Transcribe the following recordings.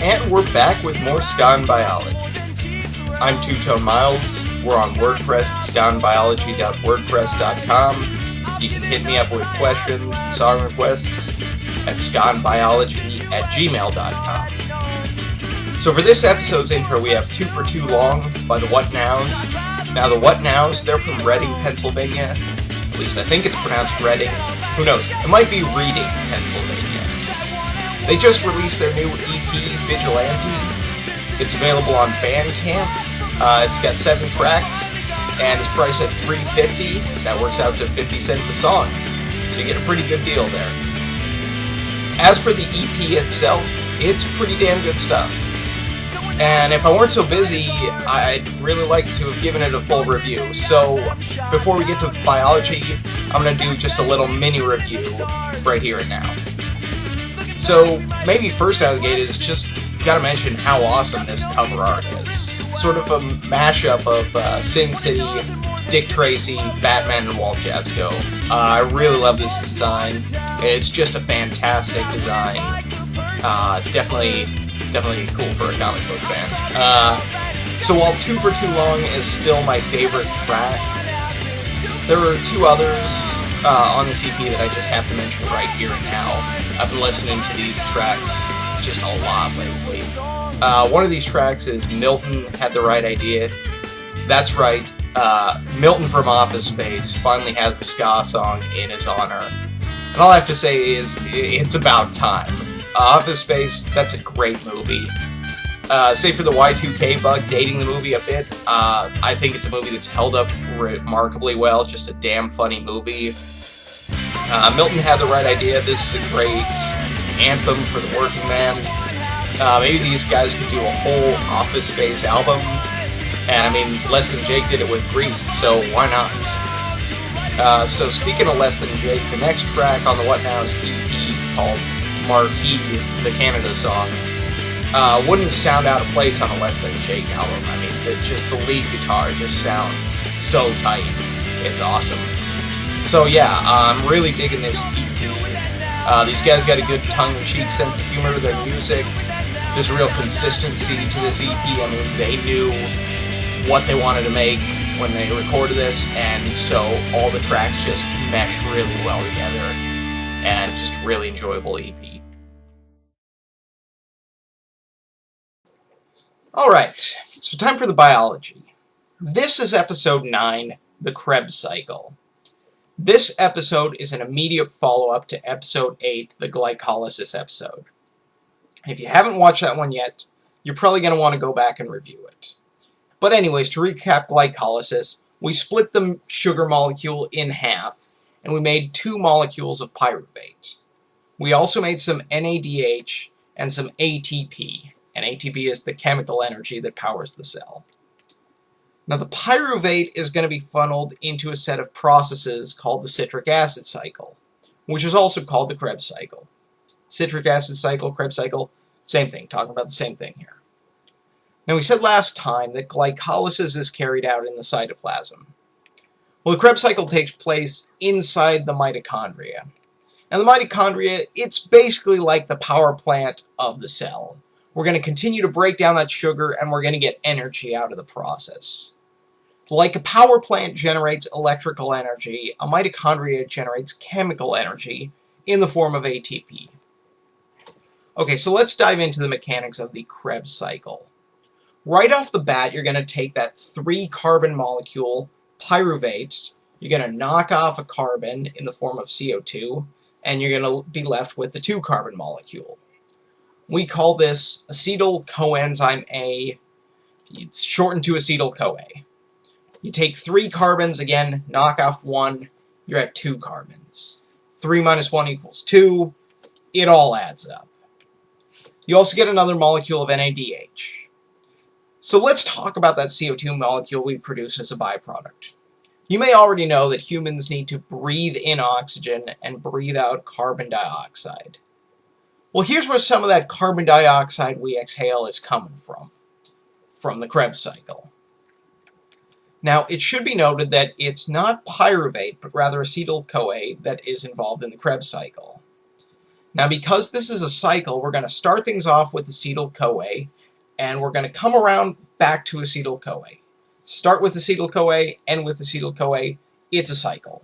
And we're back with more Ska and Biology. I'm Two-Tone Miles. We're on WordPress at skaandbiology.wordpress.com. You can hit me up with questions and song requests at skaandbiology@gmail.com. So for this episode's intro, we have Two for Too Long by the What Nows. Now the What Nows, they're from Reading, Pennsylvania. At least I think it's pronounced Reading. Who knows? It might be Reading, Pennsylvania. They just released their new EP, Vigilante. It's available on Bandcamp. It's got 7 tracks, and it's priced at $3.50. That works out to 50 cents a song, so you get a pretty good deal there. As for the EP itself, it's pretty damn good stuff. And if I weren't so busy, I'd really like to have given it a full review. So before we get to biology, I'm going to do just a little mini review right here and now. So maybe first out of the gate is just gotta mention how awesome this cover art is. It's sort of a mashup of Sin City, Dick Tracy, Batman, and Walt Jabsco. I really love this design. It's just a fantastic design. Definitely cool for a comic book fan. So while Two for Too Long is still my favorite track, there are 2 others on this EP that I just have to mention right here and now. I've been listening to these tracks just a lot lately. One of these tracks is Milton Had the Right Idea. That's right, Milton from Office Space finally has a ska song in his honor. And all I have to say is, it's about time. Office Space, that's a great movie. Save for the Y2K bug dating the movie a bit, I think it's a movie that's held up remarkably well, just a damn funny movie. Milton Had the Right Idea. This is a great anthem for the working man. Maybe these guys could do a whole Office Space album. And I mean, Less Than Jake did it with Greased, so why not? So speaking of Less Than Jake, the next track on the What Nows EP called Marquee, the Canada song, wouldn't sound out of place on a Less Than Jake album. I mean, just the lead guitar just sounds so tight. It's awesome. So yeah, I'm really digging this EP. These guys got a good tongue-in-cheek sense of humor to their music. There's real consistency to this EP. I mean, they knew what they wanted to make when they recorded this, and so all the tracks just mesh really well together, and just really enjoyable EP. Alright, so time for the biology. This is episode 9, the Kreb Cycle. This episode is an immediate follow-up to episode 8, the glycolysis episode. If you haven't watched that one yet, you're probably going to want to go back and review it. But anyways, to recap glycolysis, we split the sugar molecule in half, and we made 2 molecules of pyruvate. We also made some NADH and some ATP, and ATP is the chemical energy that powers the cell. Now the pyruvate is going to be funneled into a set of processes called the citric acid cycle, which is also called the Kreb Cycle. Citric acid cycle, Kreb Cycle, same thing, talking about the same thing here. Now we said last time that glycolysis is carried out in the cytoplasm. Well, the Kreb Cycle takes place inside the mitochondria. And the mitochondria, it's basically like the power plant of the cell. We're going to continue to break down that sugar, and we're going to get energy out of the process. Like a power plant generates electrical energy, a mitochondria generates chemical energy in the form of ATP. Okay, so let's dive into the mechanics of the Kreb cycle. Right off the bat, you're going to take that 3-carbon molecule, pyruvate, you're going to knock off a carbon in the form of CO2, and you're going to be left with the 2-carbon molecule. We call this acetyl coenzyme A. It's shortened to acetyl-CoA. You take 3 carbons, again, knock off 1, you're at 2 carbons. 3 minus 1 equals 2. It all adds up. You also get another molecule of NADH. So let's talk about that CO2 molecule we produce as a byproduct. You may already know that humans need to breathe in oxygen and breathe out carbon dioxide. Well, here's where some of that carbon dioxide we exhale is coming from the Kreb cycle. Now, it should be noted that it's not pyruvate, but rather acetyl-CoA that is involved in the Kreb cycle. Now, because this is a cycle, we're going to start things off with acetyl-CoA, and we're going to come around back to acetyl-CoA. Start with acetyl-CoA, end with acetyl-CoA. It's a cycle.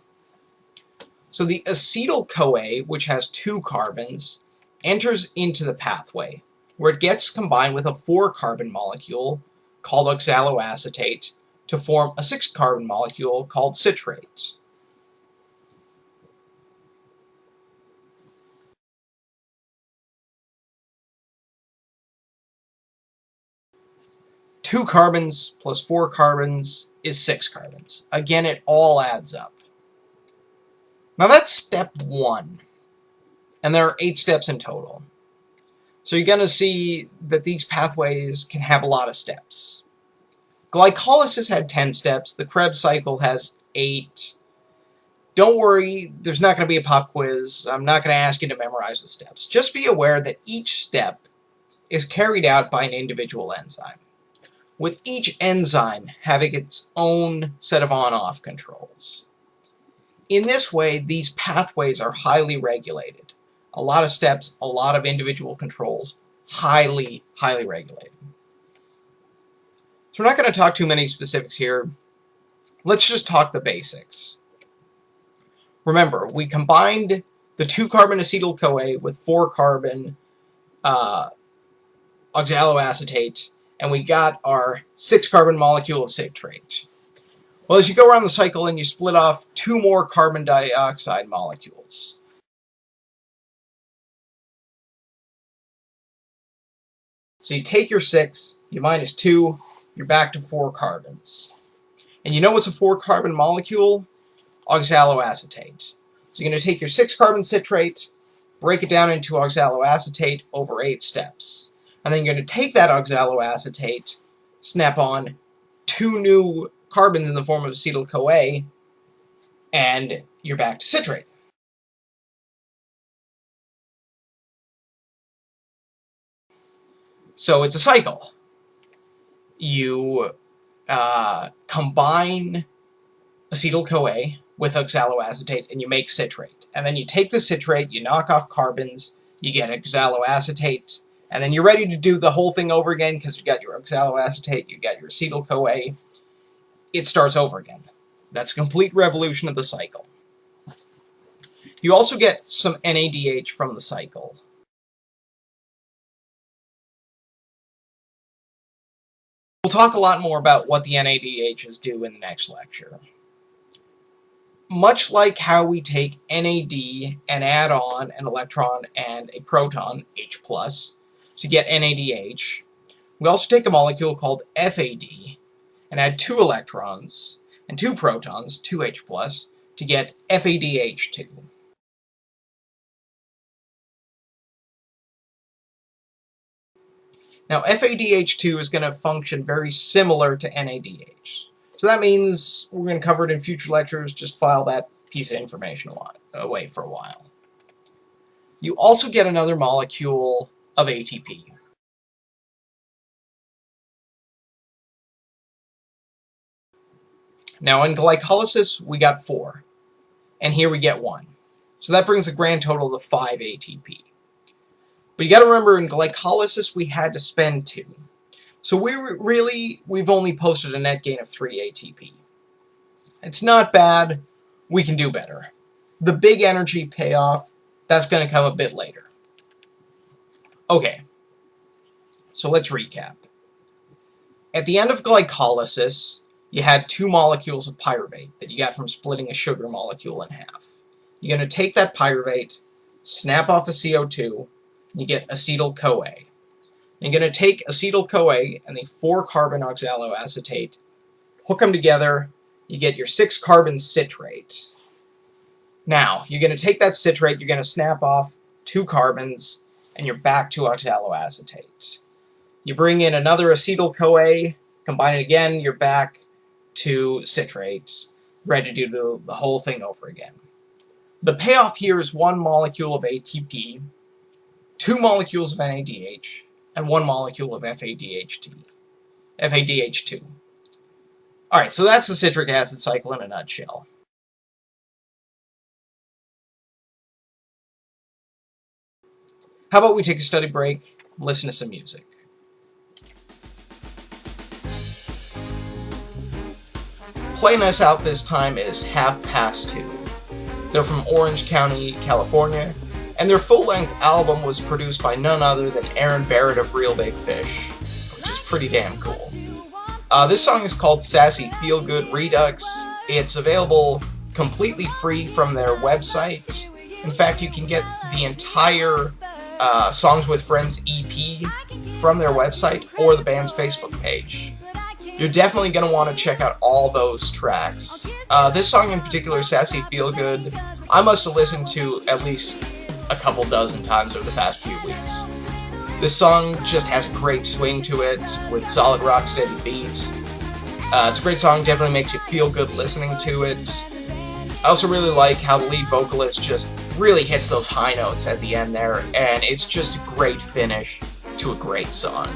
So the acetyl-CoA, which has 2 carbons, enters into the pathway, where it gets combined with a 4-carbon molecule called oxaloacetate to form a 6-carbon molecule called citrate. Two carbons plus 4 carbons is 6 carbons. Again, it all adds up. Now that's step 1, and there are 8 steps in total. So you're going to see that these pathways can have a lot of steps. Glycolysis had 10 steps, the Krebs cycle has 8. Don't worry, there's not going to be a pop quiz. I'm not going to ask you to memorize the steps. Just be aware that each step is carried out by an individual enzyme, with each enzyme having its own set of on-off controls. In this way, these pathways are highly regulated. A lot of steps, a lot of individual controls, highly, highly regulated. So we're not going to talk too many specifics here. Let's just talk the basics. Remember, we combined the 2-carbon acetyl-CoA with 4-carbon oxaloacetate, and we got our 6-carbon molecule of citrate. Well, as you go around the cycle and you split off 2 more carbon dioxide molecules. So you take your 6, you minus 2, you're back to 4 carbons. And you know what's a 4-carbon molecule? Oxaloacetate. So you're going to take your 6-carbon citrate, break it down into oxaloacetate over 8 steps. And then you're going to take that oxaloacetate, snap on 2 new carbons in the form of acetyl-CoA, and you're back to citrate. So it's a cycle. You combine acetyl-CoA with oxaloacetate and you make citrate. And then you take the citrate, you knock off carbons, you get oxaloacetate, and then you're ready to do the whole thing over again because you got your oxaloacetate, you got your acetyl-CoA. It starts over again. That's a complete revolution of the cycle. You also get some NADH from the cycle. We'll talk a lot more about what the NADHs do in the next lecture. Much like how we take NAD and add on an electron and a proton, H+, to get NADH, we also take a molecule called FAD and add 2 electrons and 2 protons, 2H+, to get FADH2. Now, FADH2 is going to function very similar to NADH. So that means we're going to cover it in future lectures. Just file that piece of information away for a while. You also get another molecule of ATP. Now, in glycolysis, we got 4. And here we get 1. So that brings a grand total of 5 ATP. But you got to remember, in glycolysis, we had to spend 2. So we've only posted a net gain of 3 ATP. It's not bad. We can do better. The big energy payoff, that's going to come a bit later. Okay, so let's recap. At the end of glycolysis, you had 2 molecules of pyruvate that you got from splitting a sugar molecule in half. You're going to take that pyruvate, snap off a CO2, and you get acetyl-CoA. You're going to take acetyl-CoA and the 4-carbon oxaloacetate, hook them together, you get your 6-carbon citrate. Now, you're going to take that citrate, you're going to snap off 2 carbons, and you're back to oxaloacetate. You bring in another acetyl-CoA, combine it again, you're back to citrate, ready to do the whole thing over again. The payoff here is 1 molecule of ATP, 2 molecules of NADH, and 1 molecule of FADH2. Alright, so that's the citric acid cycle in a nutshell. How about we take a study break, listen to some music. Playing us out this time is 2:30. They're from Orange County, California, and their full-length album was produced by none other than Aaron Barrett of Real Big Fish, which is pretty damn cool. This song is called Sassy Feel Good Redux. It's available completely free from their website. In fact, you can get the entire Songs with Friends EP from their website or the band's Facebook page. You're definitely going to want to check out all those tracks. This song in particular, Sassy Feel Good, I must have listened to at least a couple dozen times over the past few weeks. This song just has a great swing to it, with solid rock steady beat. It's a great song, definitely makes you feel good listening to it. I also really like how the lead vocalist just really hits those high notes at the end there, and it's just a great finish to a great song.